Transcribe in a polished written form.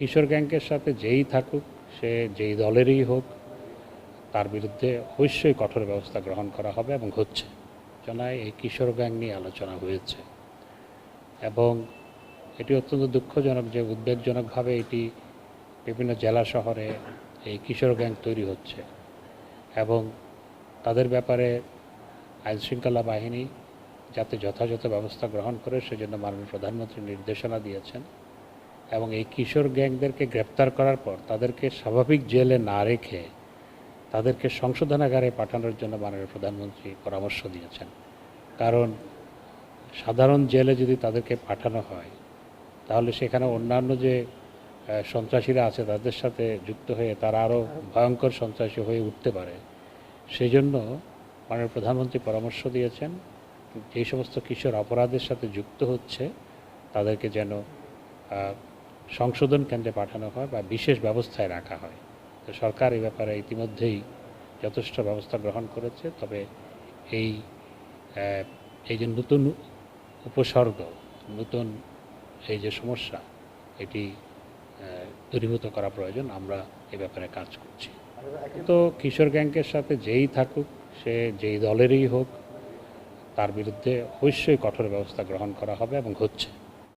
কিশোর গ্যাংকের সাথে যেই থাকুক, সে যেই দলেরই হোক, তার বিরুদ্ধে অবশ্যই কঠোর ব্যবস্থা গ্রহণ করা হবে এবং হচ্ছে। আলোচনায় এই কিশোর গ্যাং নিয়ে আলোচনা হয়েছে এবং এটি অত্যন্ত দুঃখজনক যে উদ্বেগজনকভাবে এটি বিভিন্ন জেলা শহরে এই কিশোর গ্যাং তৈরি হচ্ছে এবং তাদের ব্যাপারে আইনশৃঙ্খলা বাহিনী যাতে যথাযথ ব্যবস্থা গ্রহণ করে সেজন্য মাননীয় প্রধানমন্ত্রী নির্দেশনা দিয়েছেন এবং এই কিশোর গ্যাংদেরকে গ্রেপ্তার করার পর তাদেরকে স্বাভাবিক জেলে না রেখে তাদেরকে সংশোধনাগারে পাঠানোর জন্য মাননীয় প্রধানমন্ত্রী পরামর্শ দিয়েছেন। কারণ সাধারণ জেলে যদি তাদেরকে পাঠানো হয় তাহলে সেখানে অন্যান্য যে সন্ত্রাসীরা আছে তাদের সাথে যুক্ত হয়ে তারা আরও ভয়ঙ্কর সন্ত্রাসী হয়ে উঠতে পারে। সেই জন্য মাননীয় প্রধানমন্ত্রী পরামর্শ দিয়েছেন যেই সমস্ত কিশোর অপরাধের সাথে যুক্ত হচ্ছে তাদেরকে যেন সংশোধন কেন্দ্রে পাঠানো হয় বা বিশেষ ব্যবস্থায় রাখা হয়। তো সরকার এই ব্যাপারে ইতিমধ্যেই যথেষ্ট ব্যবস্থা গ্রহণ করেছে। তবে এই যে নতুন উপসর্গ, নতুন এই যে সমস্যা, এটি দূরীভূত করা প্রয়োজন। আমরা এ ব্যাপারে কাজ করছি। তো কিশোর গ্যাংকের সাথে যেই থাকুক, সে যেই দলেরই হোক, তার বিরুদ্ধে অবশ্যই কঠোর ব্যবস্থা গ্রহণ করা হবে এবং হচ্ছে।